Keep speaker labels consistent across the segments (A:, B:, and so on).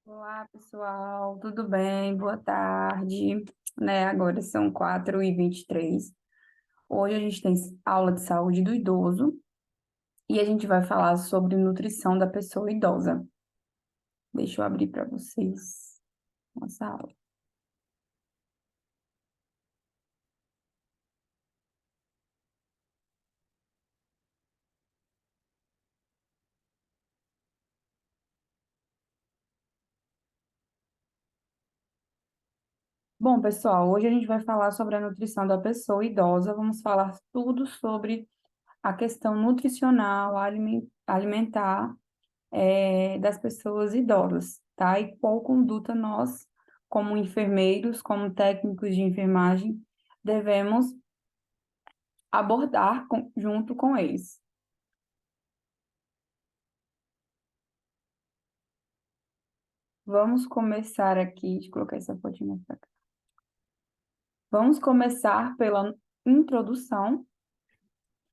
A: Olá, pessoal, tudo bem? Boa tarde, né? Agora são 4h23. Hoje a gente tem aula de saúde do idoso e a gente vai falar sobre nutrição da pessoa idosa. Deixa eu abrir para vocês nossa aula. Bom, pessoal, hoje a gente vai falar sobre a nutrição da pessoa idosa. Vamos falar tudo sobre a questão nutricional, alimentar das pessoas idosas, tá? E qual conduta nós, como enfermeiros, como técnicos de enfermagem, devemos abordar junto com eles. Vamos começar aqui, deixa eu colocar essa fotinha pra cá. Vamos começar pela introdução,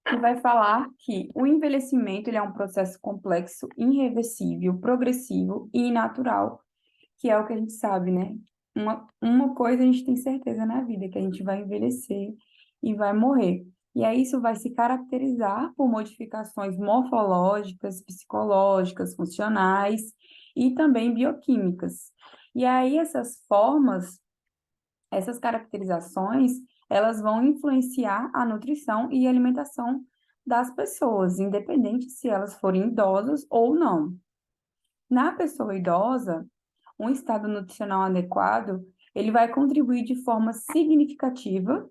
A: que vai falar que o envelhecimento ele é um processo complexo, irreversível, progressivo e natural, que é o que a gente sabe, né? Uma coisa a gente tem certeza na vida, que a gente vai envelhecer e vai morrer. E aí isso vai se caracterizar por modificações morfológicas, psicológicas, funcionais e também bioquímicas. E aí essas formas, essas caracterizações, elas vão influenciar a nutrição e alimentação das pessoas, independente se elas forem idosas ou não. Na pessoa idosa, um estado nutricional adequado, ele vai contribuir de forma significativa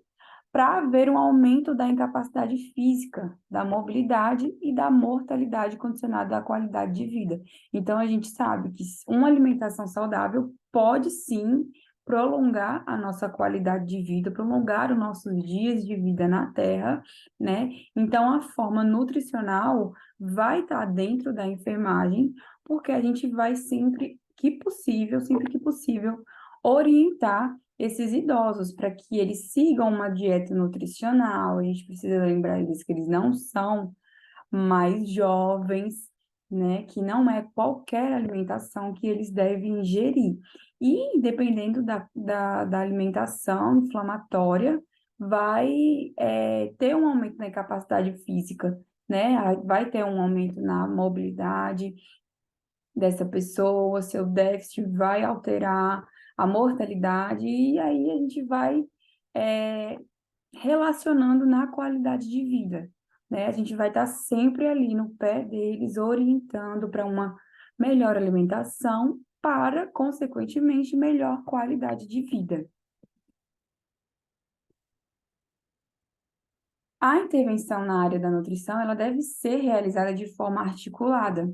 A: para haver um aumento da incapacidade física, da mobilidade e da mortalidade condicionada à qualidade de vida. Então, a gente sabe que uma alimentação saudável pode sim prolongar a nossa qualidade de vida, prolongar os nossos dias de vida na Terra, né? Então, a forma nutricional vai estar dentro da enfermagem, porque a gente vai sempre que possível, orientar esses idosos para que eles sigam uma dieta nutricional. A gente precisa lembrar eles que eles não são mais jovens, né? Que não é qualquer alimentação que eles devem ingerir. E dependendo da alimentação inflamatória, vai ter um aumento na capacidade física, né? Vai ter um aumento na mobilidade dessa pessoa, seu déficit vai alterar a mortalidade, e aí a gente vai é, relacionando na qualidade de vida, né? A gente vai estar sempre ali no pé deles, orientando para uma melhor alimentação, para, consequentemente, melhor qualidade de vida. A intervenção na área da nutrição, ela deve ser realizada de forma articulada.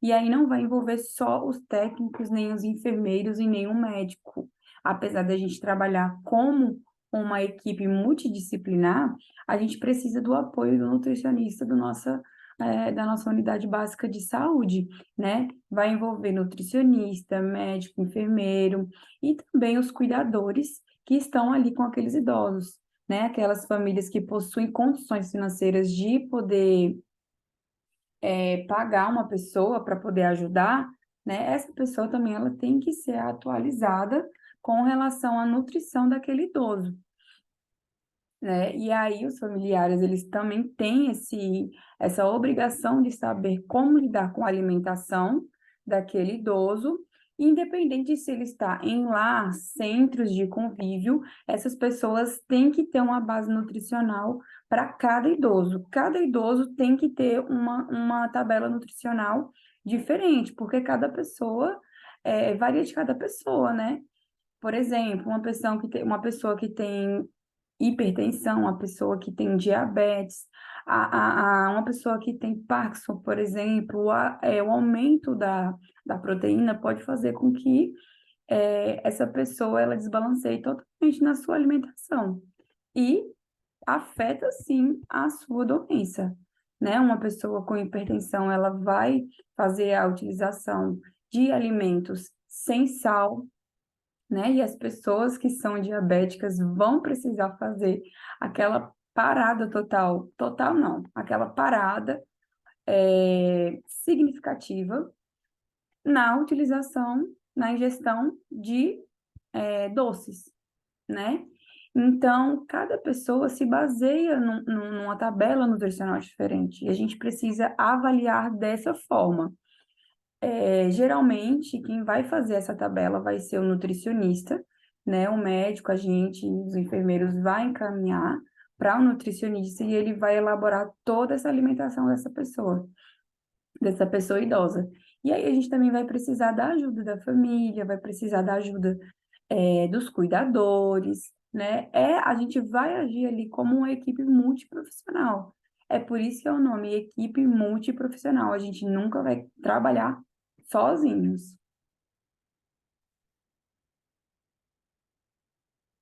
A: E aí não vai envolver só os técnicos, nem os enfermeiros e nem o médico. Apesar da gente trabalhar como uma equipe multidisciplinar, a gente precisa do apoio do nutricionista da nossa unidade básica de saúde, né? Vai envolver nutricionista, médico, enfermeiro e também os cuidadores que estão ali com aqueles idosos, né? Aquelas famílias que possuem condições financeiras de poder pagar uma pessoa para poder ajudar, né? Essa pessoa também ela tem que ser atualizada com relação à nutrição daquele idoso, né? E aí os familiares, eles também têm essa obrigação de saber como lidar com a alimentação daquele idoso, independente se ele está em lar, centros de convívio, essas pessoas têm que ter uma base nutricional para cada idoso. Cada idoso tem que ter uma tabela nutricional diferente, porque cada pessoa varia de cada pessoa, né? Por exemplo, uma pessoa que tem hipertensão, uma pessoa que tem diabetes, uma pessoa que tem Parkinson, por exemplo, o aumento da proteína pode fazer com que essa pessoa ela desbalanceie totalmente na sua alimentação e afeta sim a sua doença, né? Uma pessoa com hipertensão ela vai fazer a utilização de alimentos sem sal, né? E as pessoas que são diabéticas vão precisar fazer aquela parada total, total não, aquela parada significativa na utilização, na ingestão de doces, né? Então, cada pessoa se baseia numa tabela nutricional diferente, e a gente precisa avaliar dessa forma. Geralmente, quem vai fazer essa tabela vai ser o nutricionista, né? O médico, a gente, os enfermeiros vai encaminhar para o nutricionista e ele vai elaborar toda essa alimentação dessa pessoa idosa. E aí a gente também vai precisar da ajuda da família, vai precisar da ajuda dos cuidadores, né? A gente vai agir ali como uma equipe multiprofissional. É por isso que é o nome, equipe multiprofissional. A gente nunca vai trabalhar sozinhos.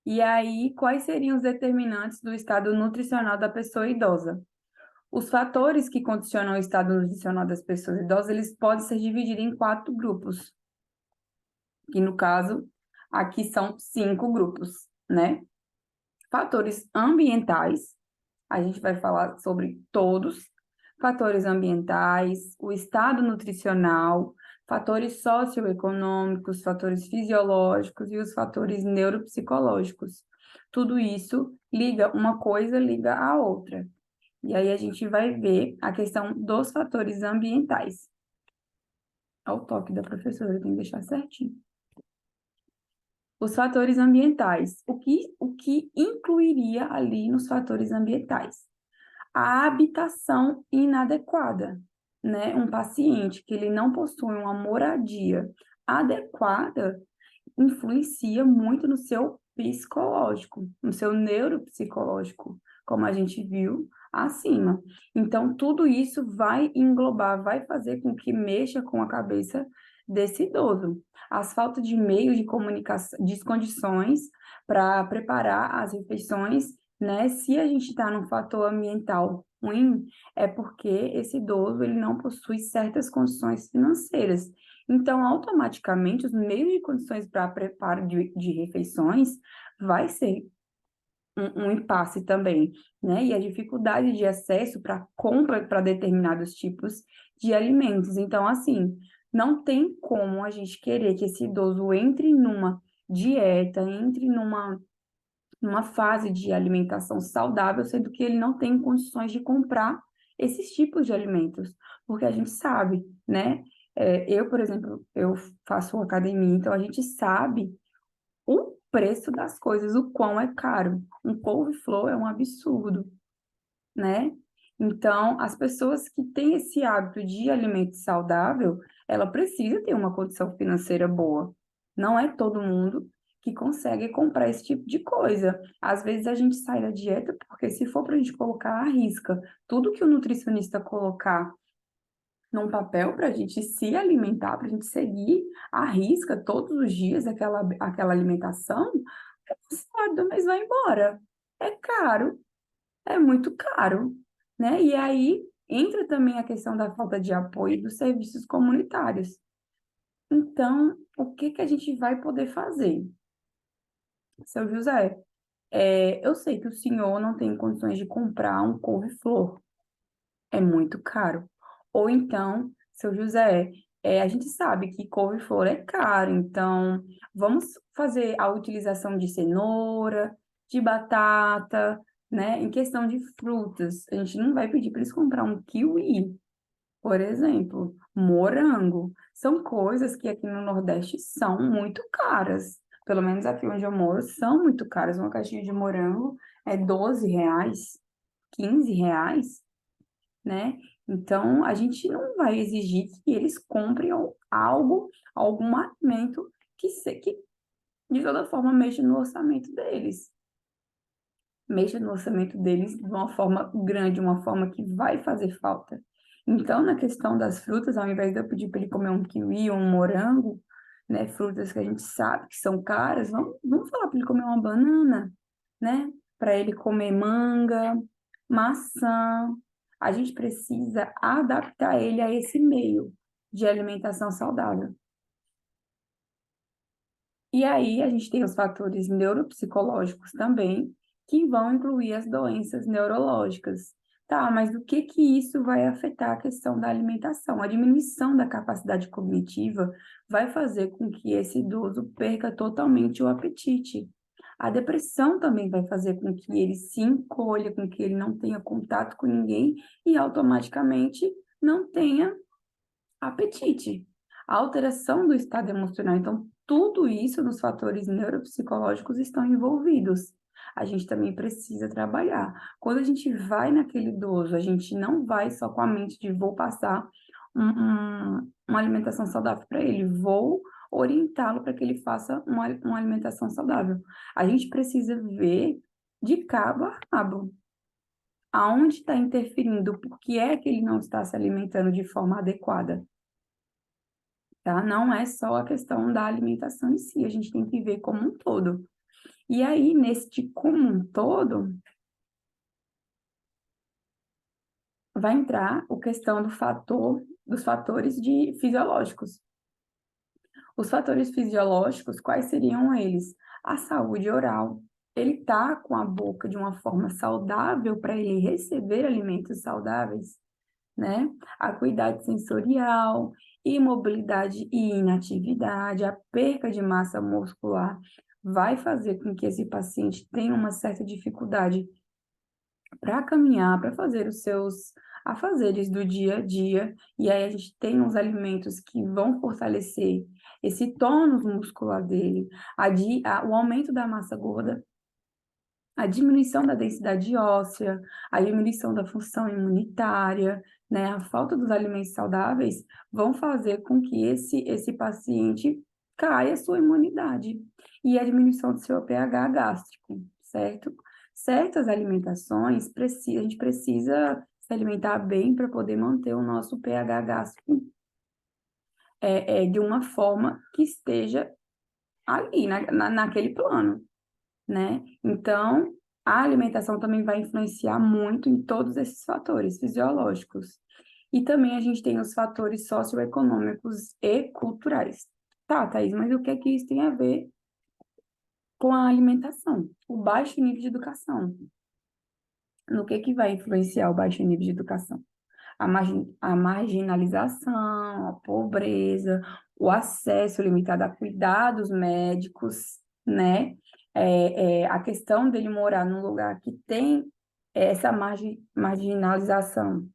A: E aí, quais seriam os determinantes do estado nutricional da pessoa idosa? Os fatores que condicionam o estado nutricional das pessoas idosas, eles podem ser divididos em 4 grupos, que no caso, aqui são 5 grupos, né? Fatores ambientais, a gente vai falar sobre todos, fatores ambientais, o estado nutricional, fatores socioeconômicos, fatores fisiológicos e os fatores neuropsicológicos. Tudo isso liga uma coisa, liga a outra. E aí a gente vai ver a questão dos fatores ambientais. Ao toque da professora, tem que deixar certinho. Os fatores ambientais. O que incluiria ali nos fatores ambientais? A habitação inadequada, né? Um paciente que ele não possui uma moradia adequada influencia muito no seu psicológico, no seu neuropsicológico, como a gente viu acima. Então, tudo isso vai englobar, vai fazer com que mexa com a cabeça desse idoso. As faltas de meios de comunicação, de condições para preparar as refeições, né? Se a gente está num fator ambiental ruim, é porque esse idoso ele não possui certas condições financeiras. Então, automaticamente, os meios de condições para preparo de refeições vai ser um impasse também, né? E a dificuldade de acesso para compra para determinados tipos de alimentos. Então, assim, não tem como a gente querer que esse idoso entre numa dieta, entre numa fase de alimentação saudável, sendo que ele não tem condições de comprar esses tipos de alimentos, porque a gente sabe, né? Eu, por exemplo, eu faço academia, então a gente sabe o preço das coisas, o quão é caro. Um couve-flor é um absurdo, né? Então, as pessoas que têm esse hábito de alimento saudável, ela precisa ter uma condição financeira boa. Não é todo mundo que consegue comprar esse tipo de coisa. Às vezes a gente sai da dieta porque se for para a gente colocar à risca, tudo que o nutricionista colocar num papel para a gente se alimentar, para a gente seguir à risca todos os dias aquela alimentação, o salário do mês vai embora. É caro, é muito caro, né? E aí entra também a questão da falta de apoio dos serviços comunitários. Então, o que que a gente vai poder fazer? Seu José, eu sei que o senhor não tem condições de comprar um couve-flor, é muito caro. Ou então, seu José, a gente sabe que couve-flor é caro, então vamos fazer a utilização de cenoura, de batata, né? Em questão de frutas, a gente não vai pedir para eles comprar um kiwi, por exemplo, morango. São coisas que aqui no Nordeste são muito caras. Pelo menos aqui onde eu moro, são muito caras. Uma caixinha de morango é R$ 12, R$ 15, né? Então, a gente não vai exigir que eles comprem algo, algum alimento que de toda forma mexa no orçamento deles. Mexa no orçamento deles de uma forma grande, uma forma que vai fazer falta. Então, na questão das frutas, ao invés de eu pedir para ele comer um kiwi ou um morango, né, frutas que a gente sabe que são caras, vamos falar para ele comer uma banana, né? Para ele comer manga, maçã. A gente precisa adaptar ele a esse meio de alimentação saudável. E aí a gente tem os fatores neuropsicológicos também, que vão incluir as doenças neurológicas, Tá, mas o que isso vai afetar a questão da alimentação? A diminuição da capacidade cognitiva vai fazer com que esse idoso perca totalmente o apetite. A depressão também vai fazer com que ele se encolha, com que ele não tenha contato com ninguém e automaticamente não tenha apetite. A alteração do estado emocional. Então, tudo isso nos fatores neuropsicológicos estão envolvidos. A gente também precisa trabalhar. Quando a gente vai naquele idoso, a gente não vai só com a mente de vou passar uma alimentação saudável para ele, vou orientá-lo para que ele faça uma alimentação saudável. A gente precisa ver de cabo a rabo aonde está interferindo, por que é que ele não está se alimentando de forma adequada. Tá? Não é só a questão da alimentação em si, a gente tem que ver como um todo. E aí, neste como um todo, vai entrar a questão dos fatores fisiológicos. Os fatores fisiológicos, quais seriam eles? A saúde oral. Ele tá com a boca de uma forma saudável para ele receber alimentos saudáveis, né? A acuidade sensorial, imobilidade e inatividade, a perca de massa muscular vai fazer com que esse paciente tenha uma certa dificuldade para caminhar, para fazer os seus afazeres do dia a dia, e aí a gente tem uns alimentos que vão fortalecer esse tônus muscular dele, o aumento da massa gorda, a diminuição da densidade óssea, a diminuição da função imunitária, né, a falta dos alimentos saudáveis vão fazer com que esse paciente caia a sua imunidade e a diminuição do seu pH gástrico, certo? Certas alimentações, a gente precisa se alimentar bem para poder manter o nosso pH gástrico de uma forma que esteja ali, naquele plano, né? Então, a alimentação também vai influenciar muito em todos esses fatores fisiológicos. E também a gente tem os fatores socioeconômicos e culturais. Tá, Thaís, mas o que é que isso tem a ver com a alimentação? O baixo nível de educação. No que vai influenciar o baixo nível de educação? A marginalização, a pobreza, o acesso limitado a cuidados médicos, né? A questão dele morar num lugar que tem essa marginalização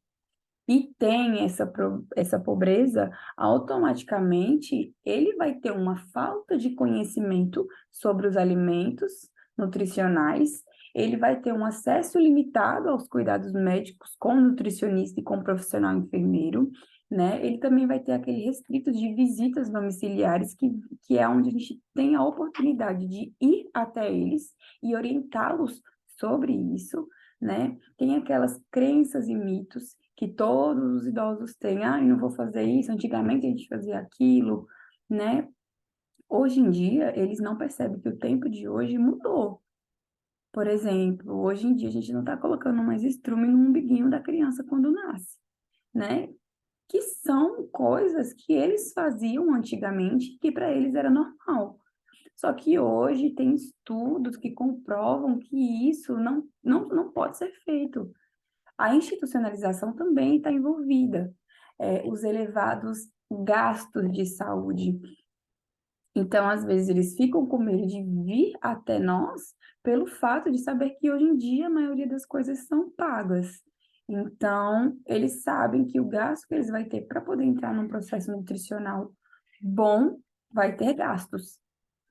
A: e tem essa pobreza, automaticamente ele vai ter uma falta de conhecimento sobre os alimentos nutricionais, ele vai ter um acesso limitado aos cuidados médicos com nutricionista e com profissional enfermeiro, né? Ele também vai ter aquele restrito de visitas domiciliares, que é onde a gente tem a oportunidade de ir até eles e orientá-los sobre isso, né? Tem aquelas crenças e mitos que todos os idosos têm, ah, eu não vou fazer isso, antigamente a gente fazia aquilo, né? Hoje em dia, eles não percebem que o tempo de hoje mudou. Por exemplo, hoje em dia a gente não está colocando mais estrume no umbiguinho da criança quando nasce, né? Que são coisas que eles faziam antigamente, que para eles era normal. Só que hoje tem estudos que comprovam que isso não pode ser feito. A institucionalização também está envolvida, os elevados gastos de saúde. Então, às vezes, eles ficam com medo de vir até nós pelo fato de saber que hoje em dia a maioria das coisas são pagas. Então, eles sabem que o gasto que eles vão ter para poder entrar num processo nutricional bom vai ter gastos.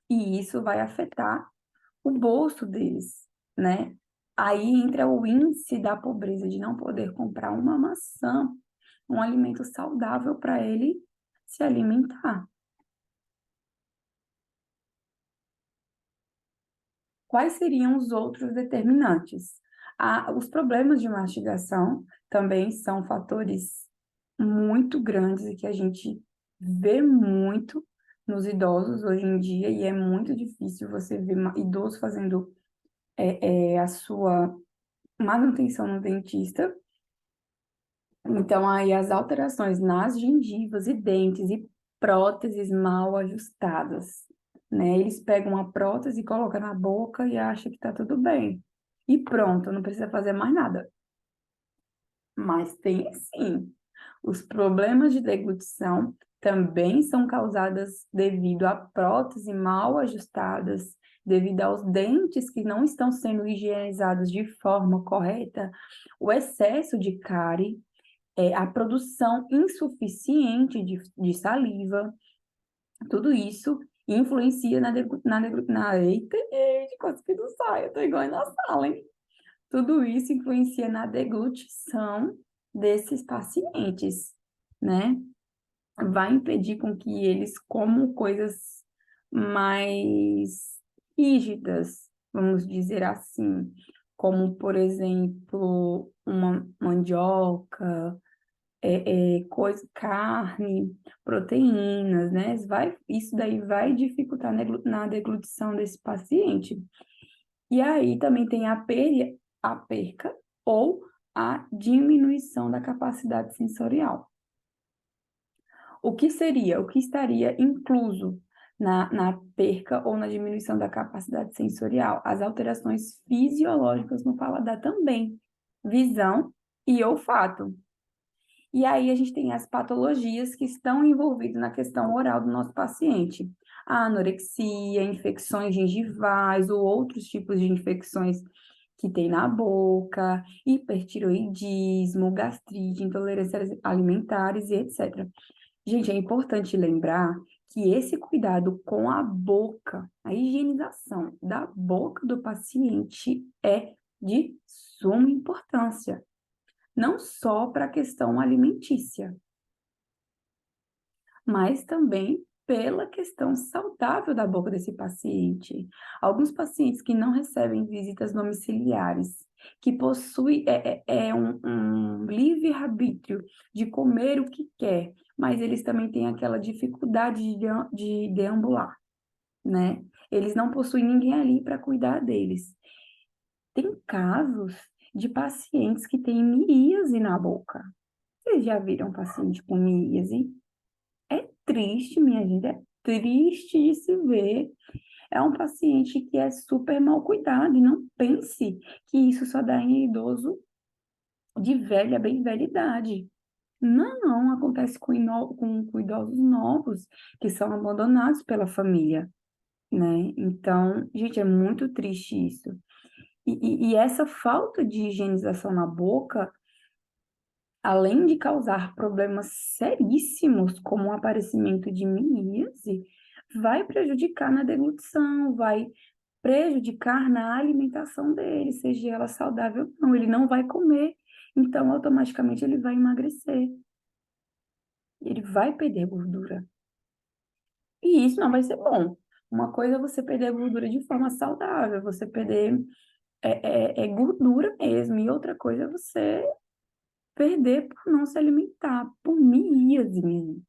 A: E isso vai afetar o bolso deles, né? Aí entra o índice da pobreza, de não poder comprar uma maçã, um alimento saudável para ele se alimentar. Quais seriam os outros determinantes? Os problemas de mastigação também são fatores muito grandes e que a gente vê muito nos idosos hoje em dia, e é muito difícil você ver idoso fazendo a sua manutenção no dentista. Então, aí as alterações nas gengivas e dentes e próteses mal ajustadas, né? Eles pegam a prótese, colocam na boca e acham que tá tudo bem. E pronto, não precisa fazer mais nada. Mas tem sim. Os problemas de deglutição também são causados devido a próteses mal ajustadas, devido aos dentes que não estão sendo higienizados de forma correta, o excesso de cárie, a produção insuficiente de saliva, tudo isso influencia eita, quase que não sai, eu tô igual aí na sala, hein? Tudo isso influencia na deglutição desses pacientes, né? Vai impedir com que eles comam coisas mais rígidas, vamos dizer assim, como, por exemplo, uma mandioca, carne, proteínas, né? Isso daí vai dificultar na deglutição desse paciente. E aí também tem a perca ou a diminuição da capacidade sensorial. O que seria, o que estaria incluso na perca ou na diminuição da capacidade sensorial? As alterações fisiológicas no paladar também, visão e olfato. E aí a gente tem as patologias que estão envolvidas na questão oral do nosso paciente. A anorexia, infecções gengivais ou outros tipos de infecções que tem na boca, hipertiroidismo, gastrite, intolerâncias alimentares e etc. Gente, é importante lembrar que esse cuidado com a boca, a higienização da boca do paciente é de suma importância, não só para a questão alimentícia, mas também pela questão saudável da boca desse paciente. Alguns pacientes que não recebem visitas domiciliares, que possuem um livre-arbítrio de comer o que quer, mas eles também têm aquela dificuldade de deambular, né? Eles não possuem ninguém ali para cuidar deles. Tem casos de pacientes que têm miíase na boca. Vocês já viram um paciente com miíase? É triste, minha gente, é triste de se ver. É um paciente que é super mal cuidado, e não pense que isso só dá em idoso de velha, bem velha idade. Não, acontece com idosos novos que são abandonados pela família, né? Então, gente, é muito triste isso. E essa falta de higienização na boca, além de causar problemas seríssimos, como o aparecimento de miíase, vai prejudicar na deglutição, vai prejudicar na alimentação dele, seja ela saudável ou não. Ele não vai comer, então automaticamente ele vai emagrecer. Ele vai perder gordura. E isso não vai ser bom. Uma coisa é você perder gordura de forma saudável, você perder gordura mesmo, e outra coisa é você perder por não se alimentar, por miíase mesmo.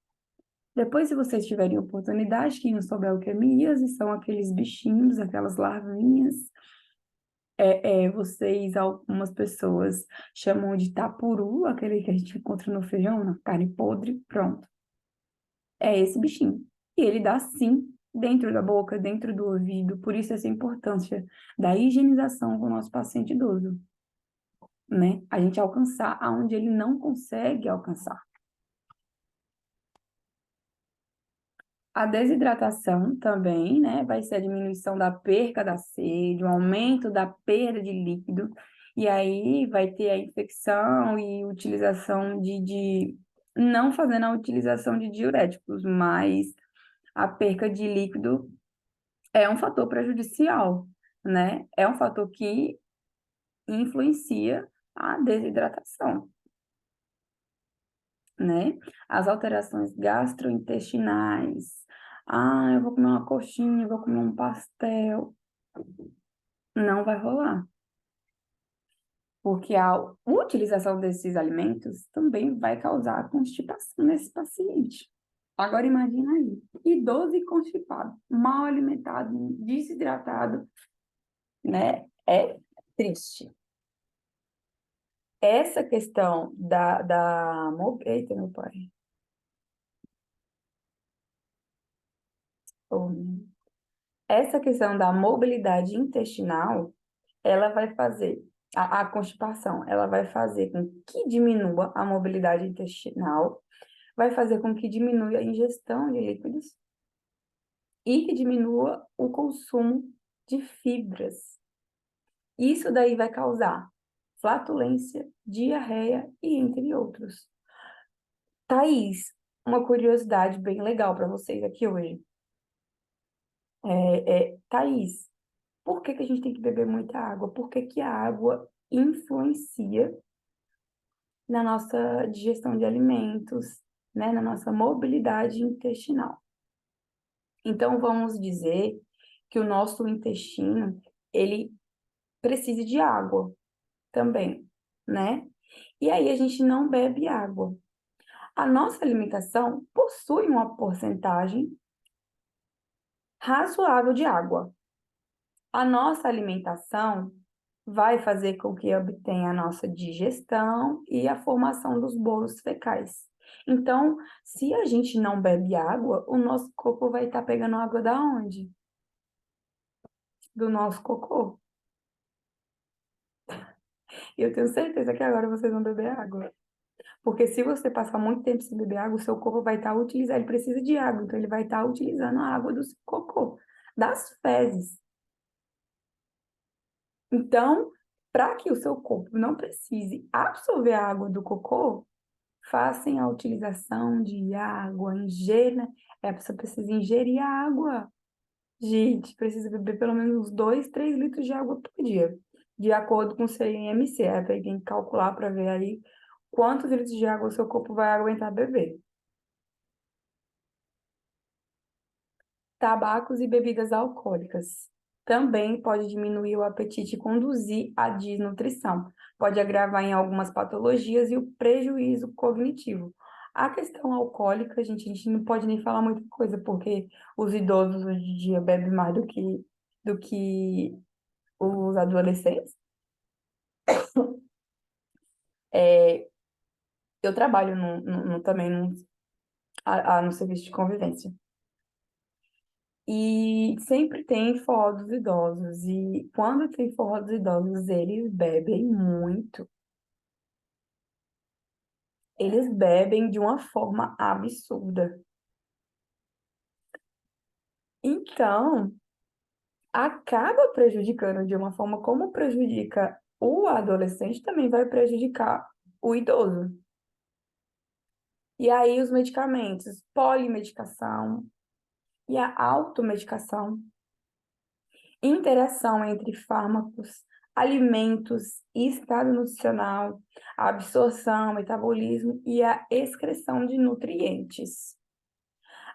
A: Depois, se vocês tiverem oportunidade, quem não souber o que é miíase, são aqueles bichinhos, aquelas larvinhas. Algumas pessoas chamam de tapuru, aquele que a gente encontra no feijão, na carne podre, pronto. É esse bichinho. E ele dá sim dentro da boca, dentro do ouvido, por isso essa importância da higienização com o nosso paciente idoso, né? A gente alcançar aonde ele não consegue alcançar. A desidratação também, né, vai ser a diminuição da perca da sede, o aumento da perda de líquido, e aí vai ter a infecção e utilização não fazendo a utilização de diuréticos, mas a perca de líquido é um fator prejudicial, né? É um fator que influencia a desidratação, né? As alterações gastrointestinais. Ah, eu vou comer uma coxinha, eu vou comer um pastel. Não vai rolar. Porque a utilização desses alimentos também vai causar constipação nesse paciente. Agora imagina aí, idoso e constipado, mal alimentado, desidratado, né? É triste. Essa questão Eita, meu pai. Oh, essa questão da mobilidade intestinal, ela vai fazer A constipação, ela vai fazer com que diminua a mobilidade intestinal, vai fazer com que diminua a ingestão de líquidos e que diminua o consumo de fibras. Isso daí vai causar flatulência, diarreia e entre outros. Thaís, uma curiosidade bem legal para vocês aqui hoje. Thaís, por que que a gente tem que beber muita água? Por que que a água influencia na nossa digestão de alimentos, né, na nossa mobilidade intestinal? Então, vamos dizer que o nosso intestino, ele precisa de água também, né? E aí a gente não bebe água. A nossa alimentação possui uma porcentagem razoável de água. A nossa alimentação vai fazer com que obtenha a nossa digestão e a formação dos bolos fecais. Então, se a gente não bebe água, o nosso corpo vai estar pegando água da onde? Do nosso cocô. E eu tenho certeza que agora vocês vão beber água. Porque se você passar muito tempo sem beber água, o seu corpo vai estar utilizando, ele precisa de água, então ele vai estar utilizando a água do seu cocô, das fezes. Então, para que o seu corpo não precise absorver a água do cocô, façam a utilização de água, ingere, a pessoa precisa ingerir a água. Gente, precisa beber pelo menos uns 2, 3 litros de água por dia, de acordo com o CMC. Aí tem que calcular para ver aí quantos litros de água o seu corpo vai aguentar beber. Tabacos e bebidas alcoólicas. Também pode diminuir o apetite e conduzir à desnutrição. Pode agravar em algumas patologias e o prejuízo cognitivo. A questão alcoólica, a gente não pode nem falar muita coisa, porque os idosos hoje em dia bebem mais do que os adolescentes. É, eu trabalho também no serviço de convivência. E sempre tem forró dos idosos. E quando tem forró dos idosos, eles bebem muito. Eles bebem de uma forma absurda. Então, acaba prejudicando de uma forma como prejudica o adolescente, também vai prejudicar o idoso. E aí, os medicamentos, polimedicação e a automedicação, interação entre fármacos, alimentos, estado nutricional, a absorção, metabolismo e a excreção de nutrientes.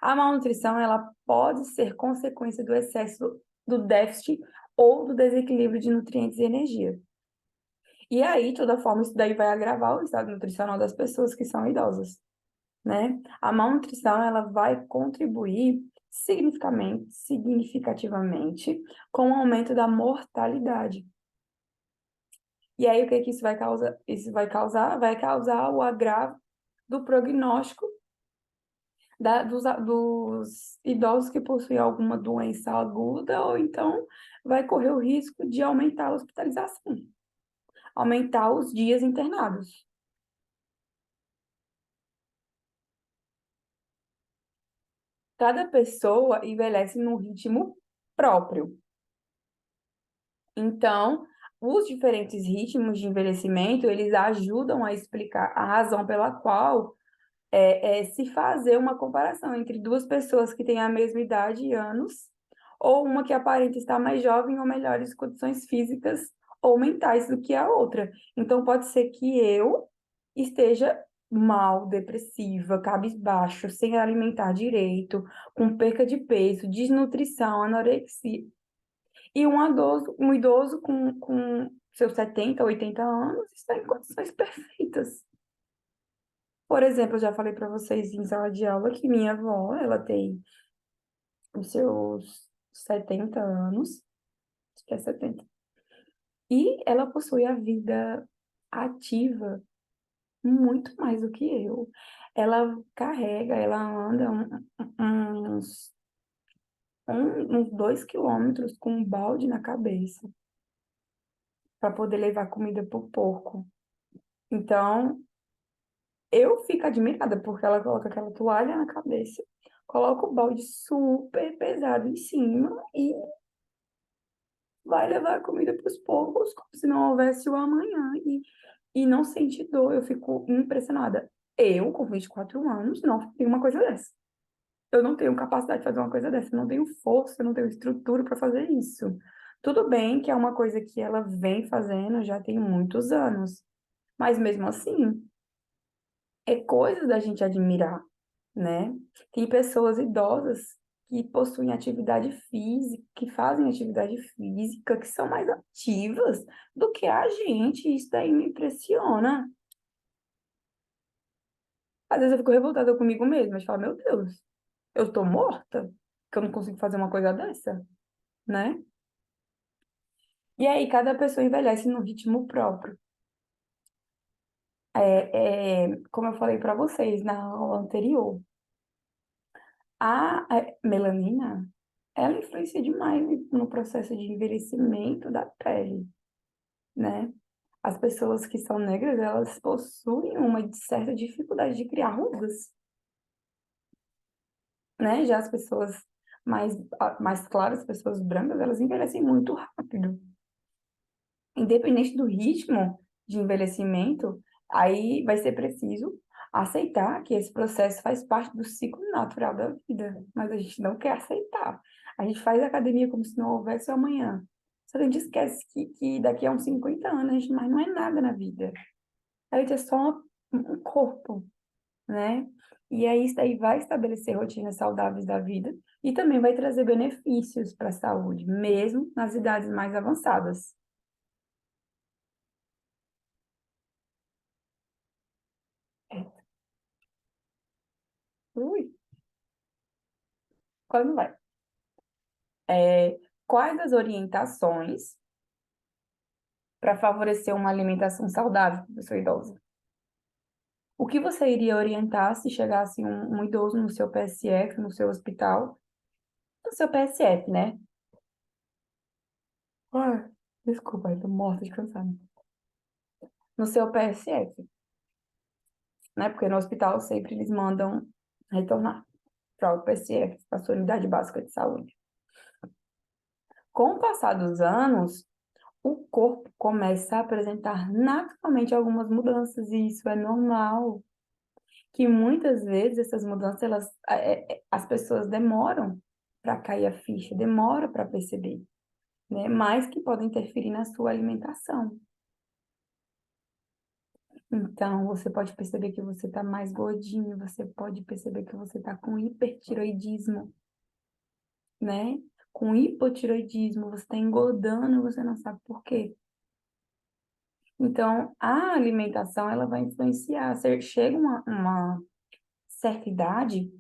A: A malnutrição, ela pode ser consequência do excesso do déficit ou do desequilíbrio de nutrientes e energia. E aí, de toda forma, isso daí vai agravar o estado nutricional das pessoas que são idosas, né? A malnutrição, ela vai contribuir significativamente com o aumento da mortalidade. E aí, o que que isso vai causar? Isso vai causar o agravo do prognóstico dos idosos que possuem alguma doença aguda, ou então vai correr o risco de aumentar a hospitalização, aumentar os dias internados. Cada pessoa envelhece num ritmo próprio. Então, os diferentes ritmos de envelhecimento, eles ajudam a explicar a razão pela qual se fazer uma comparação entre duas pessoas que têm a mesma idade e anos, ou uma que aparenta estar mais jovem ou melhores condições físicas ou mentais do que a outra. Então, pode ser que eu esteja mal, depressiva, cabisbaixo, sem alimentar direito, com perca de peso, desnutrição, anorexia. E um idoso com seus 70, 80 anos está em condições perfeitas. Por exemplo, eu já falei para vocês em sala de aula que minha avó, ela tem os seus 70 anos, acho que é 70, e ela possui a vida ativa muito mais do que eu. Ela carrega, ela anda uns, uns 2 quilômetros com um balde na cabeça. para poder levar comida pro porco. Então, eu fico admirada, porque ela coloca aquela toalha na cabeça, coloca o balde super pesado em cima e vai levar a comida para os porcos como se não houvesse o amanhã e não sente dor. Eu fico impressionada. Eu, com 24 anos, não tenho uma coisa dessa. Eu não tenho capacidade de fazer uma coisa dessa. Eu não tenho força, eu não tenho estrutura para fazer isso. Tudo bem que é uma coisa que ela vem fazendo já tem muitos anos. Mas mesmo assim, é coisa da gente admirar, né? Tem pessoas idosas que possuem atividade física, que fazem atividade física, que são mais ativas do que a gente. Isso daí me impressiona. Às vezes eu fico revoltada comigo mesma, de falar, meu Deus, eu tô morta, que eu não consigo fazer uma coisa dessa, né? E aí, cada pessoa envelhece num ritmo próprio. Como eu falei para vocês na aula anterior, a melanina, ela influencia demais no processo de envelhecimento da pele, né? As pessoas que são negras, elas possuem uma certa dificuldade de criar rugas, né? Já as pessoas mais claras, as pessoas brancas, elas envelhecem muito rápido. Independente do ritmo de envelhecimento, aí vai ser preciso aceitar que esse processo faz parte do ciclo natural da vida, mas a gente não quer aceitar. A gente faz academia como se não houvesse o amanhã. Só que a gente esquece que daqui a uns 50 anos a gente mais não é nada na vida. A gente é só um corpo, né? E aí isso daí vai estabelecer rotinas saudáveis da vida e também vai trazer benefícios para a saúde, mesmo nas idades mais avançadas. Ui, quando vai? Quais as orientações para favorecer uma alimentação saudável para pessoa idosa? O que você iria orientar se chegasse um idoso no seu PSF, no seu hospital? No seu PSF, né? Ai, desculpa, eu tô morta de cansado. No seu PSF, né? Porque no hospital sempre eles mandam retornar para o PSF, para a sua unidade básica de saúde. Com o passar dos anos, o corpo começa a apresentar naturalmente algumas mudanças, e isso é normal. Que muitas vezes essas mudanças, as pessoas demoram para cair a ficha, demora para perceber, né? Mas que podem interferir na sua alimentação. Então, você pode perceber que você está mais gordinho, você pode perceber que você está com hipertiroidismo, né? Com hipotiroidismo, você está engordando, você não sabe por quê. Então, a alimentação, ela vai influenciar. Chega uma certa idade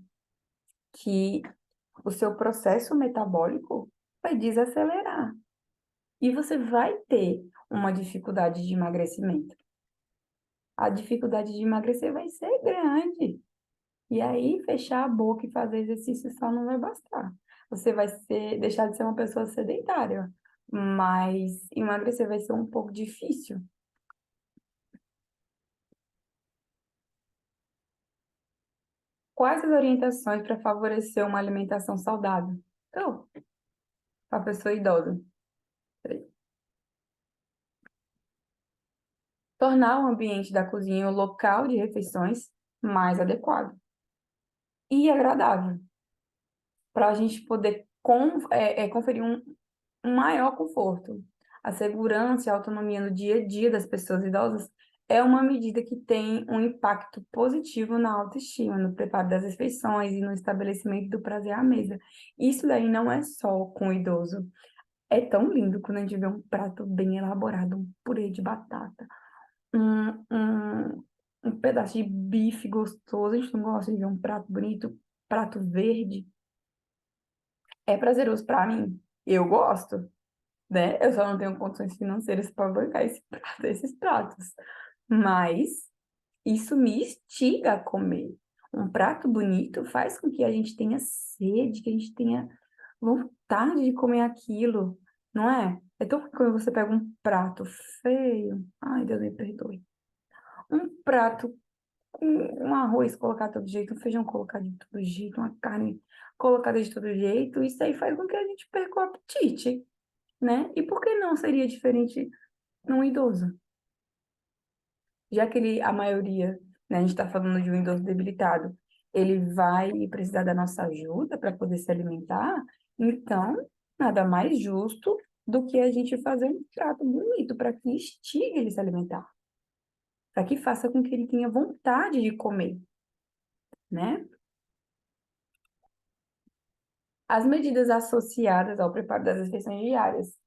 A: que o seu processo metabólico vai desacelerar e você vai ter uma dificuldade de emagrecimento. A dificuldade de emagrecer vai ser grande. E aí, fechar a boca e fazer exercício só não vai bastar. Você vai deixar de ser uma pessoa sedentária, mas emagrecer vai ser um pouco difícil. Quais as orientações para favorecer uma alimentação saudável? Então, para a pessoa idosa. Tornar o ambiente da cozinha o local de refeições mais adequado e agradável, para a gente poder conferir um maior conforto. A segurança e a autonomia no dia a dia das pessoas idosas é uma medida que tem um impacto positivo na autoestima, no preparo das refeições e no estabelecimento do prazer à mesa. Isso daí não é só com o idoso. É tão lindo quando a gente vê um prato bem elaborado, um purê de batata, um, um, um pedaço de bife gostoso. A gente não gosta de ver um prato bonito, prato verde. É prazeroso para mim. Eu gosto, né? Eu só não tenho condições financeiras para bancar esses pratos. Mas isso me instiga a comer. Um prato bonito faz com que a gente tenha sede, que a gente tenha vontade de comer aquilo, não é? É tão ruim quando você pega um prato feio, ai, Deus me perdoe, um prato com um arroz colocado de todo jeito, um feijão colocado de todo jeito, uma carne colocada de todo jeito, isso aí faz com que a gente perca o apetite, né? E por que não seria diferente num idoso? Já que ele, a maioria, né, a gente está falando de um idoso debilitado, ele vai precisar da nossa ajuda para poder se alimentar, então, nada mais justo do que a gente fazer um prato bonito para que instigue ele a se alimentar, para que faça com que ele tenha vontade de comer, né? As medidas associadas ao preparo das refeições diárias,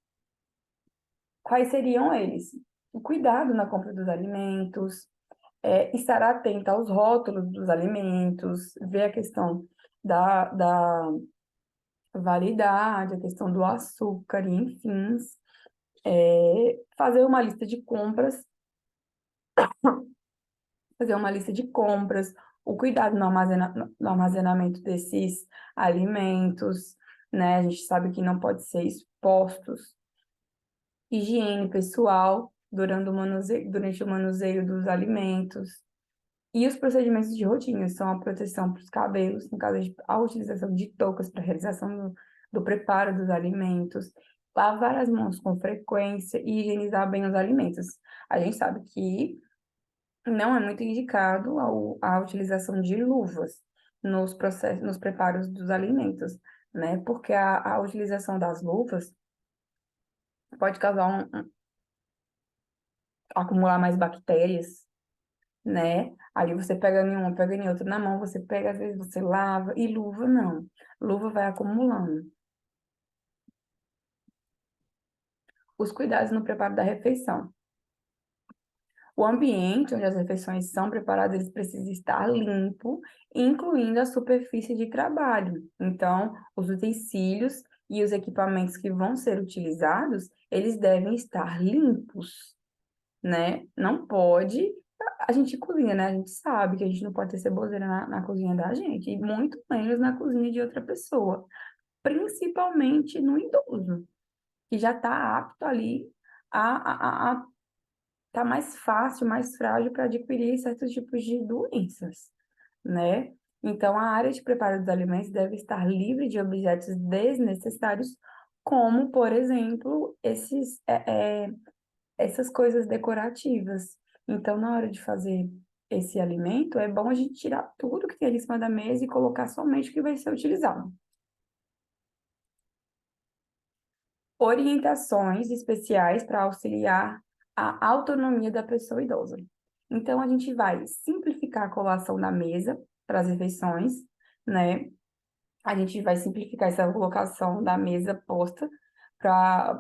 A: quais seriam eles? O cuidado na compra dos alimentos, estar atenta aos rótulos dos alimentos, ver a questão da validade, a questão do açúcar, e enfim, fazer uma lista de compras, fazer uma lista de compras, o cuidado no armazenamento desses alimentos, né? A gente sabe que não pode ser expostos, higiene pessoal durante o manuseio dos alimentos. E os procedimentos de rotina são a proteção para os cabelos, no caso a utilização de toucas para a realização do preparo dos alimentos, lavar as mãos com frequência e higienizar bem os alimentos. A gente sabe que não é muito indicado a utilização de luvas nos processos, nos preparos dos alimentos, né? Porque a utilização das luvas pode causar acumular mais bactérias, né? Aí você pega em uma, pega em outra na mão, você pega, às vezes você lava, e luva não. Luva vai acumulando. Os cuidados no preparo da refeição. O ambiente onde as refeições são preparadas, ele precisa estar limpo, incluindo a superfície de trabalho. Então, os utensílios e os equipamentos que vão ser utilizados, eles devem estar limpos, né? Não pode. A gente cozinha, né? A gente sabe que a gente não pode ter ceboseira na cozinha da gente, e muito menos na cozinha de outra pessoa, principalmente no idoso, que já está apto ali a tá mais fácil, mais frágil para adquirir certos tipos de doenças, né? Então, a área de preparo dos alimentos deve estar livre de objetos desnecessários, como, por exemplo, essas coisas decorativas. Então, na hora de fazer esse alimento, é bom a gente tirar tudo que tem ali em cima da mesa e colocar somente o que vai ser utilizado. Orientações especiais para auxiliar a autonomia da pessoa idosa. Então, a gente vai simplificar a colação da mesa para as refeições, né? A gente vai simplificar essa colocação da mesa posta para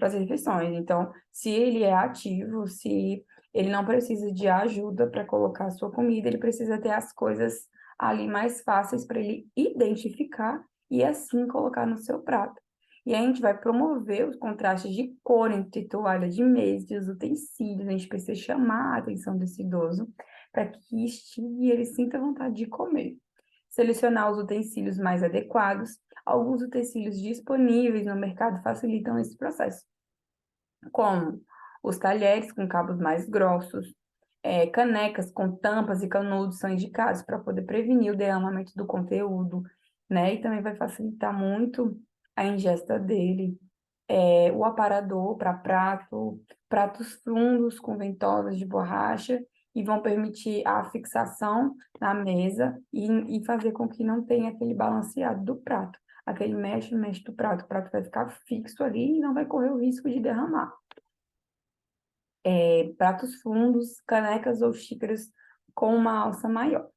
A: as refeições. Então, se ele é ativo, se ele não precisa de ajuda para colocar a sua comida, ele precisa ter as coisas ali mais fáceis para ele identificar e assim colocar no seu prato. E aí a gente vai promover os contrastes de cor entre toalha de mesa e os utensílios. A gente precisa chamar a atenção desse idoso para que instigue e ele sinta vontade de comer. Selecionar os utensílios mais adequados. Alguns utensílios disponíveis no mercado facilitam esse processo, como os talheres com cabos mais grossos, canecas com tampas e canudos são indicados para poder prevenir o derramamento do conteúdo, né? E também vai facilitar muito a ingesta dele. O aparador para pratos fundos com ventosas de borracha e vão permitir a fixação na mesa e fazer com que não tenha aquele balanceado do prato. Aquele mexe do prato, o prato vai ficar fixo ali e não vai correr o risco de derramar. Pratos fundos, canecas ou xícaras com uma alça maior.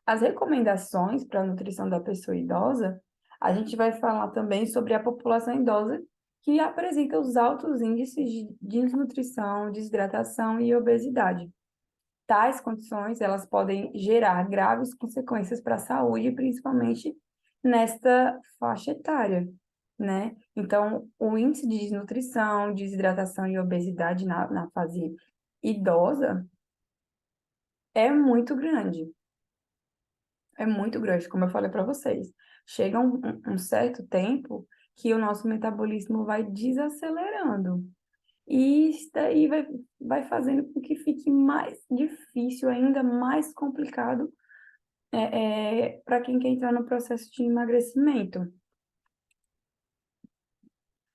A: As recomendações para a nutrição da pessoa idosa, a gente vai falar também sobre a população idosa que apresenta os altos índices de desnutrição, desidratação e obesidade. Tais condições, elas podem gerar graves consequências para a saúde, principalmente nesta faixa etária, né? Então, o índice de desnutrição, desidratação e obesidade na fase idosa é muito grande. É muito grande, como eu falei para vocês. Chega um certo tempo que o nosso metabolismo vai desacelerando. E isso daí vai fazendo com que fique mais difícil, ainda mais complicado, para quem quer entrar no processo de emagrecimento.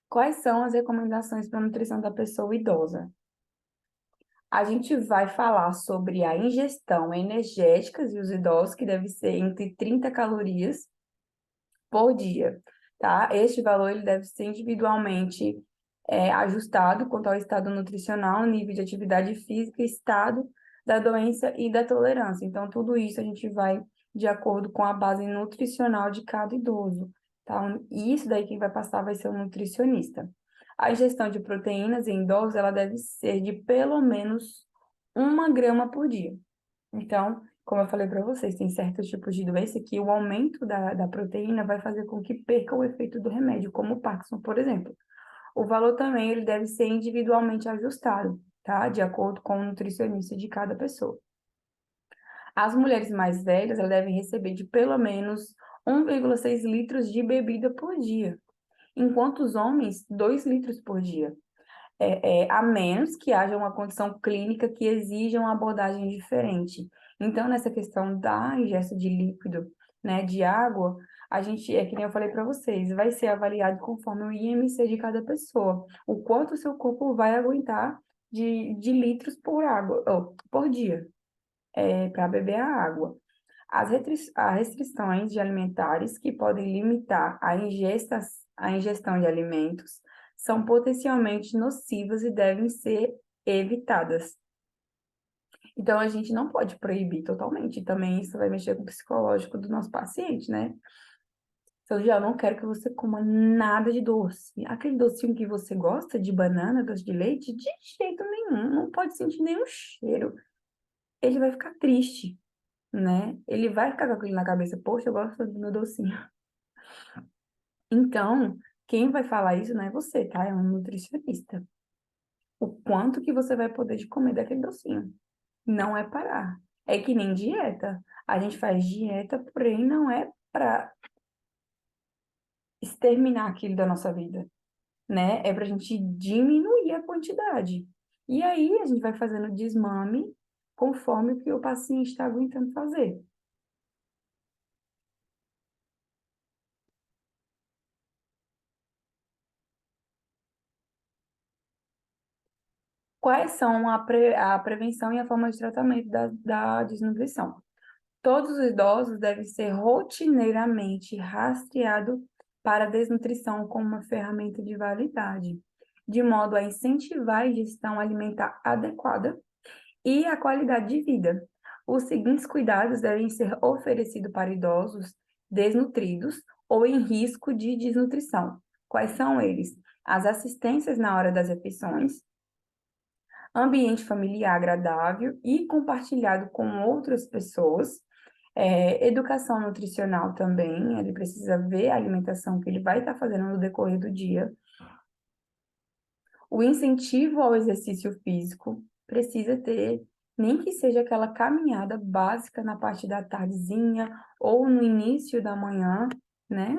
A: Quais são as recomendações para a nutrição da pessoa idosa? A gente vai falar sobre a ingestão energética e os idosos, que deve ser entre 30 calorias por dia, tá? Este valor ele deve ser individualmente ajustado quanto ao estado nutricional, nível de atividade física, estado da doença e da tolerância. Então, tudo isso a gente vai de acordo com a base nutricional de cada idoso, tá? E isso daí quem vai passar vai ser o nutricionista. A ingestão de proteínas em idosos, ela deve ser de pelo menos 1 grama por dia. Então, como eu falei para vocês, tem certos tipos de doença que o aumento da proteína vai fazer com que perca o efeito do remédio, como o Parkinson, por exemplo. O valor também ele deve ser individualmente ajustado, tá? De acordo com o nutricionista de cada pessoa. As mulheres mais velhas, elas devem receber de pelo menos 1,6 litros de bebida por dia, enquanto os homens, 2 litros por dia. A menos que haja uma condição clínica que exija uma abordagem diferente. Então, nessa questão da ingesta de líquido, né, de água, a gente, é que nem eu falei para vocês, vai ser avaliado conforme o IMC de cada pessoa, o quanto o seu corpo vai aguentar de litros por água, por dia, para beber a água. As restrições de alimentares que podem limitar a ingestão de alimentos são potencialmente nocivas e devem ser evitadas. Então, a gente não pode proibir totalmente. Também isso vai mexer com o psicológico do nosso paciente, né? Então, já não quero que você coma nada de doce. Aquele docinho que você gosta, de banana, doce de leite, de jeito nenhum. Não pode sentir nenhum cheiro. Ele vai ficar triste, né? Ele vai ficar com aquilo na cabeça, poxa, eu gosto do meu docinho. Então, quem vai falar isso não é você, tá? É um nutricionista. O quanto que você vai poder de comer daquele docinho. Não é parar. É que nem dieta. A gente faz dieta, porém não é para exterminar aquilo da nossa vida, né? É pra gente diminuir a quantidade. E aí a gente vai fazendo desmame conforme o que o paciente está aguentando fazer. Quais são a prevenção e a forma de tratamento da desnutrição? Todos os idosos devem ser rotineiramente rastreados para desnutrição como uma ferramenta de validade, de modo a incentivar a ingestão alimentar adequada e a qualidade de vida. Os seguintes cuidados devem ser oferecidos para idosos desnutridos ou em risco de desnutrição. Quais são eles? As assistências na hora das refeições, ambiente familiar agradável e compartilhado com outras pessoas, educação nutricional também, ele precisa ver a alimentação que ele vai estar fazendo no decorrer do dia. O incentivo ao exercício físico precisa ter, nem que seja aquela caminhada básica na parte da tardezinha ou no início da manhã, né?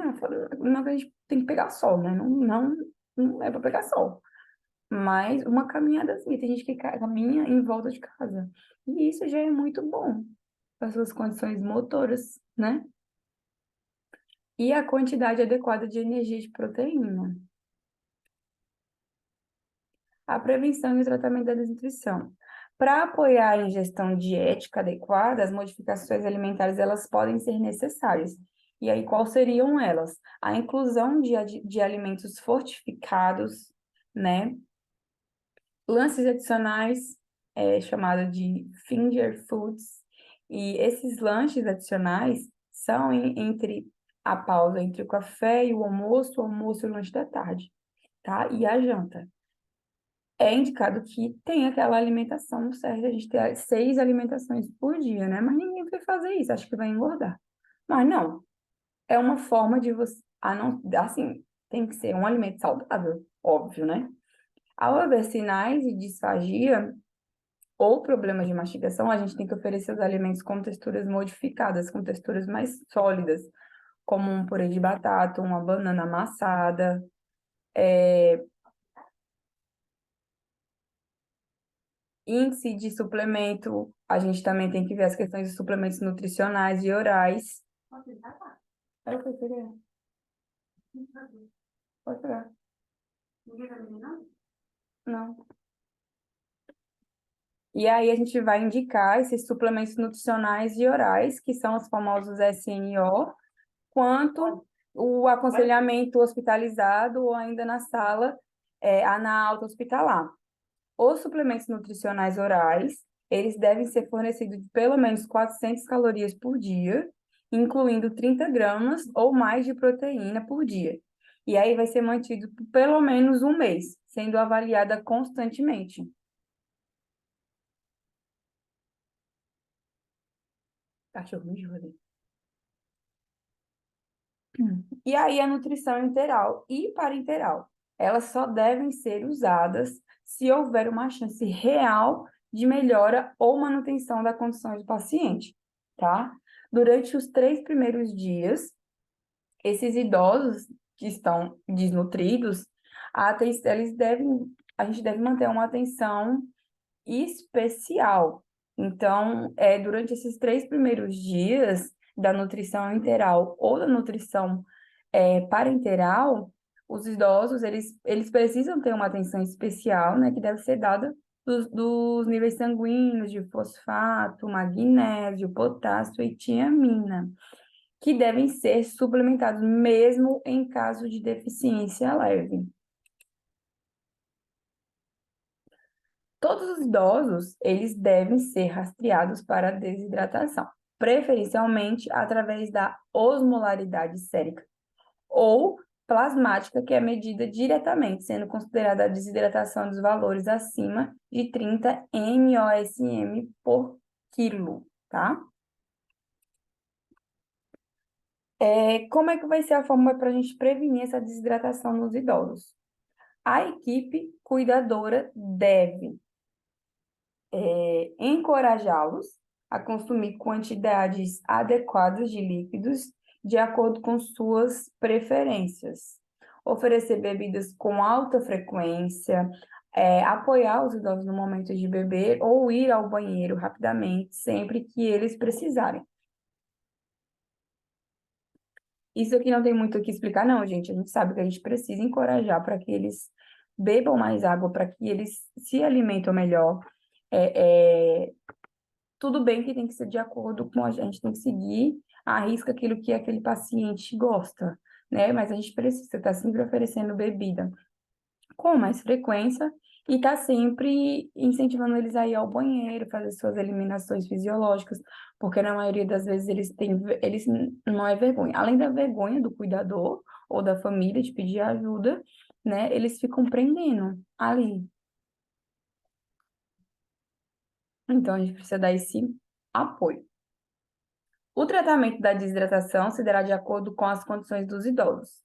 A: Não que a gente tem que pegar sol, né? Não é para pegar sol. Mas uma caminhadazinha, tem gente que caminha em volta de casa. E isso já é muito bom para suas condições motoras, né? E a quantidade adequada de energia de proteína. A prevenção e o tratamento da desnutrição. Para apoiar a ingestão diética adequada, as modificações alimentares elas podem ser necessárias. E aí, quais seriam elas? A inclusão de alimentos fortificados, né? Lances adicionais, chamado de finger foods, e esses lanches adicionais são entre a pausa entre o café e o almoço e o lanche da tarde, tá? E a janta. É indicado que tem aquela alimentação certa, a gente tem 6 alimentações por dia, né? Mas ninguém vai fazer isso, acho que vai engordar. Mas não, é uma forma de você, não, assim, tem que ser um alimento saudável, óbvio, né? Ao haver sinais de disfagia, ou problemas de mastigação, a gente tem que oferecer os alimentos com texturas modificadas, com texturas mais sólidas, como um purê de batata, uma banana amassada. Índice de suplemento, a gente também tem que ver as questões de suplementos nutricionais e orais. Eu fui pegar. Pode pegar. Não. E aí a gente vai indicar esses suplementos nutricionais e orais, que são os famosos SNO, quanto o aconselhamento hospitalizado ou ainda na sala, na alta hospitalar. Os suplementos nutricionais orais, eles devem ser fornecidos de pelo menos 400 calorias por dia, incluindo 30 gramas ou mais de proteína por dia. E aí vai ser mantido por pelo menos um mês, sendo avaliada constantemente. Cachorro me jura. E aí a nutrição interal e parenteral, elas só devem ser usadas se houver uma chance real de melhora ou manutenção da condição do paciente, tá? Durante os 3 primeiros dias, esses idosos que estão desnutridos, a gente deve manter uma atenção especial. Então, durante esses 3 primeiros dias da nutrição enteral ou da nutrição parenteral, os idosos, eles precisam ter uma atenção especial, né, que deve ser dada dos níveis sanguíneos de fosfato, magnésio, potássio e tiamina, que devem ser suplementados mesmo em caso de deficiência leve. Todos os idosos, eles devem ser rastreados para desidratação, preferencialmente através da osmolaridade sérica ou plasmática, que é medida diretamente, sendo considerada a desidratação dos valores acima de 30 mOSM por quilo, tá? Como é que vai ser a forma para a gente prevenir essa desidratação nos idosos? A equipe cuidadora deve encorajá-los a consumir quantidades adequadas de líquidos de acordo com suas preferências, oferecer bebidas com alta frequência, apoiar os idosos no momento de beber ou ir ao banheiro rapidamente, sempre que eles precisarem. Isso aqui não tem muito o que explicar, não, gente. A gente sabe que a gente precisa encorajar para que eles bebam mais água, para que eles se alimentem melhor. Tudo bem que tem que ser de acordo com a gente tem que seguir à risca aquilo que aquele paciente gosta, né? Mas a gente precisa estar sempre oferecendo bebida com mais frequência e estar sempre incentivando eles a ir ao banheiro, fazer suas eliminações fisiológicas, porque na maioria das vezes eles não é vergonha. Além da vergonha do cuidador ou da família de pedir ajuda, né? Eles ficam prendendo ali. Então a gente precisa dar esse apoio. O tratamento da desidratação se dará de acordo com as condições dos idosos.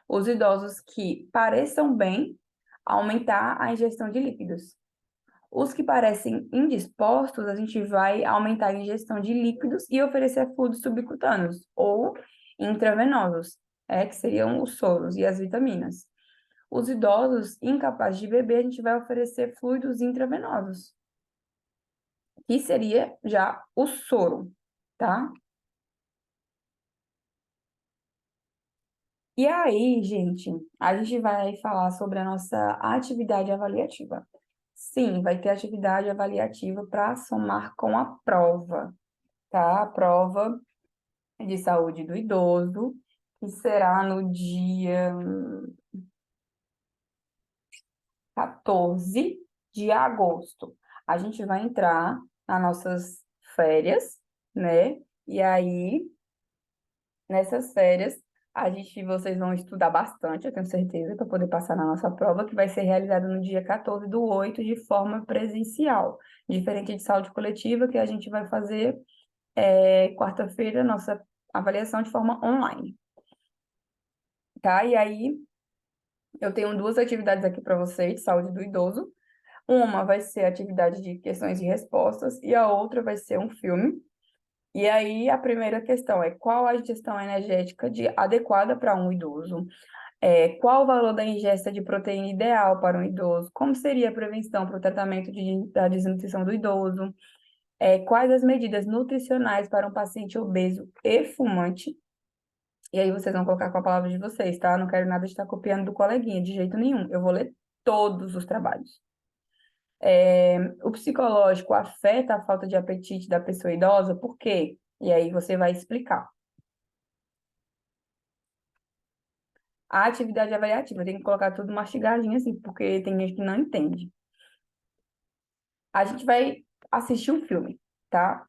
A: Os idosos que pareçam bem, aumentar a ingestão de líquidos. Os que parecem indispostos, a gente vai aumentar a ingestão de líquidos e oferecer fluidos subcutâneos ou intravenosos, que seriam os soros e as vitaminas. Os idosos incapazes de beber, a gente vai oferecer fluidos intravenosos, que seria já o soro, tá? E aí, gente, a gente vai falar sobre a nossa atividade avaliativa. Sim, vai ter atividade avaliativa para somar com a prova, tá? A prova de saúde do idoso, que será no dia 14 de agosto. A gente vai entrar nas nossas férias, né? E aí, nessas férias, vocês vão estudar bastante, eu tenho certeza, para poder passar na nossa prova, que vai ser realizada no dia 14/8, de forma presencial. Diferente de saúde coletiva, que a gente vai fazer quarta-feira, nossa avaliação de forma online. Tá? E aí, eu tenho duas atividades aqui para vocês, de saúde do idoso. Uma vai ser atividade de questões e respostas e a outra vai ser um filme. E aí, a primeira questão é qual a ingestão energética adequada para um idoso? Qual o valor da ingesta de proteína ideal para um idoso? Como seria a prevenção para o tratamento da desnutrição do idoso? Quais as medidas nutricionais para um paciente obeso e fumante? E aí vocês vão colocar com a palavra de vocês, tá? Não quero nada de estar copiando do coleguinha, de jeito nenhum. Eu vou ler todos os trabalhos. O psicológico afeta a falta de apetite da pessoa idosa? Por quê? E aí você vai explicar. A atividade avaliativa, tem que colocar tudo mastigadinho assim, porque tem gente que não entende. A gente vai assistir um filme, tá?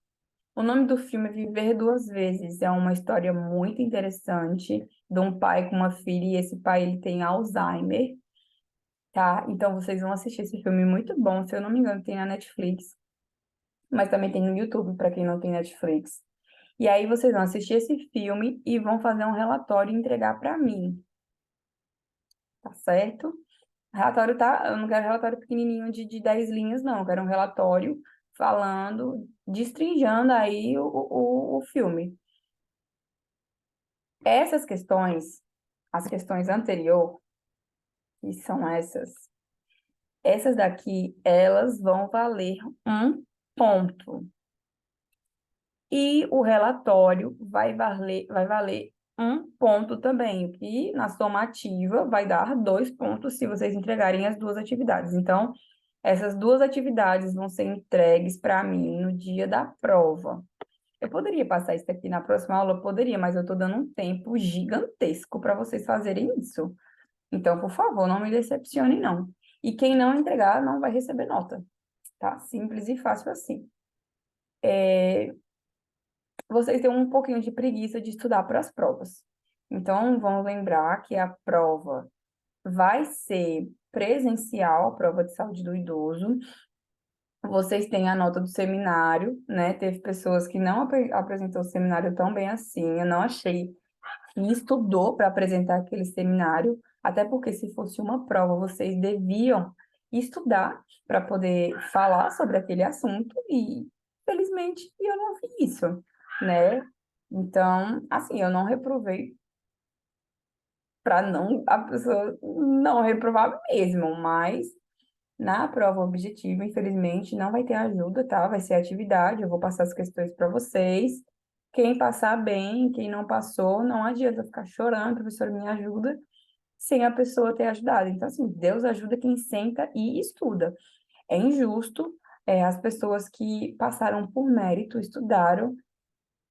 A: O nome do filme é Viver Duas Vezes. É uma história muito interessante de um pai com uma filha e esse pai ele tem Alzheimer, tá? Então vocês vão assistir esse filme muito bom, se eu não me engano, tem na Netflix, mas também tem no YouTube para quem não tem Netflix. E aí vocês vão assistir esse filme e vão fazer um relatório e entregar para mim, tá certo? Relatório tá, eu não quero relatório pequenininho de 10 linhas, não. Eu quero um relatório falando, destrinchando aí o filme. Essas questões, as questões anteriores, que são essas daqui, elas vão valer um ponto. E o relatório vai valer um ponto também, o que na somativa vai dar 2 pontos se vocês entregarem as duas atividades. Então, essas duas atividades vão ser entregues para mim no dia da prova. Eu poderia passar isso aqui na próxima aula? Eu poderia, mas eu estou dando um tempo gigantesco para vocês fazerem isso. Então, por favor, não me decepcione, não. E quem não entregar não vai receber nota, tá? Simples e fácil assim. Vocês têm um pouquinho de preguiça de estudar para as provas. Então, vamos lembrar que a prova vai ser presencial, a prova de saúde do idoso. Vocês têm a nota do seminário, né? Teve pessoas que não apresentou o seminário tão bem assim. Eu não achei que estudou para apresentar aquele seminário, até porque se fosse uma prova, vocês deviam estudar para poder falar sobre aquele assunto e, felizmente, eu não fiz isso, né? Então, assim, eu não reprovei para não a pessoa não reprovar mesmo, mas na prova objetiva, infelizmente, não vai ter ajuda, tá? Vai ser atividade, eu vou passar as questões para vocês. Quem passar bem, quem não passou, não adianta ficar chorando, professor, me ajuda, sem a pessoa ter ajudado. Então, assim, Deus ajuda quem senta e estuda. É injusto, as pessoas que passaram por mérito, estudaram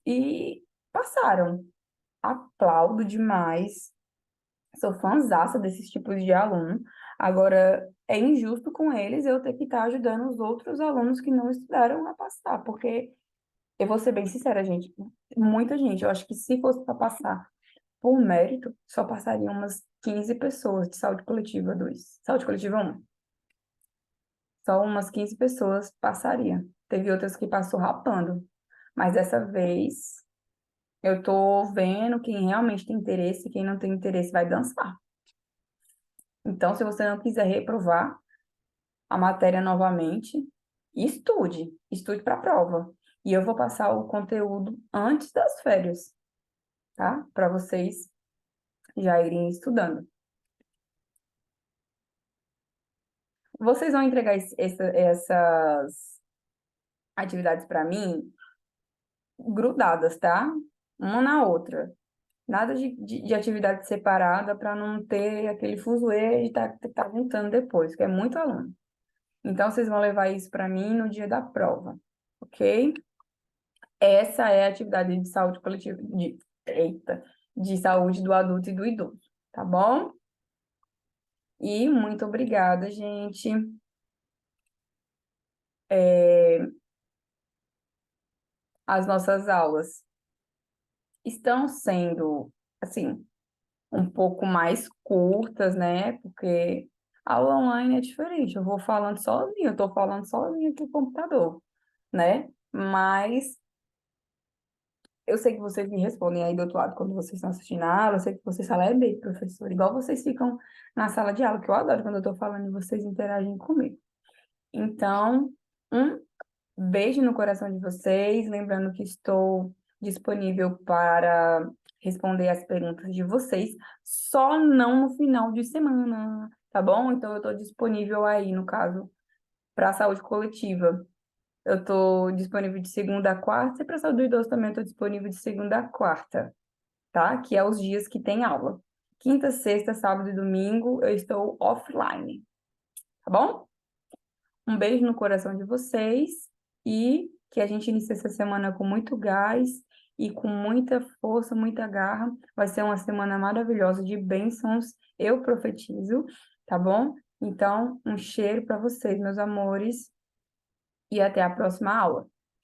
A: e passaram. Aplaudo demais, sou fãzaça desses tipos de aluno. Agora, é injusto com eles eu ter que estar ajudando os outros alunos que não estudaram a passar, porque eu vou ser bem sincera, gente, muita gente, eu acho que se fosse para passar por mérito, só passariam umas 15 pessoas de saúde coletiva 2, saúde coletiva um. Só umas 15 pessoas passariam. Teve outras que passou rapando, mas dessa vez eu tô vendo quem realmente tem interesse e quem não tem interesse vai dançar. Então, se você não quiser reprovar a matéria novamente, estude para a prova. E eu vou passar o conteúdo antes das férias, tá? Para vocês já irem estudando. Vocês vão entregar essas atividades para mim grudadas, tá? Uma na outra. Nada de atividade separada para não ter aquele fuzuê de tá juntando depois, que é muito aluno. Então, vocês vão levar isso para mim no dia da prova, ok? Essa é a atividade de saúde coletiva, de saúde do adulto e do idoso, tá bom? E muito obrigada, gente. As nossas aulas estão sendo, assim, um pouco mais curtas, né? Porque a aula online é diferente. Eu vou falando sozinha, eu tô falando sozinha aqui no computador, né? Mas eu sei que vocês me respondem aí do outro lado quando vocês estão assistindo a aula, eu sei que vocês falam, é bem, professor, igual vocês ficam na sala de aula, que eu adoro quando eu tô falando e vocês interagem comigo. Então, um beijo no coração de vocês. Lembrando que estou disponível para responder as perguntas de vocês, só não no final de semana, tá bom? Então, eu estou disponível aí, no caso, para a saúde coletiva. Eu estou disponível de segunda a quarta, e para a saúde do idoso também estou disponível de segunda a quarta, tá? Que é os dias que tem aula. Quinta, sexta, sábado e domingo eu estou offline, tá bom? Um beijo no coração de vocês e que a gente inicie essa semana com muito gás e com muita força, muita garra. Vai ser uma semana maravilhosa de bênçãos, eu profetizo, tá bom? Então, um cheiro para vocês, meus amores, e até a próxima aula.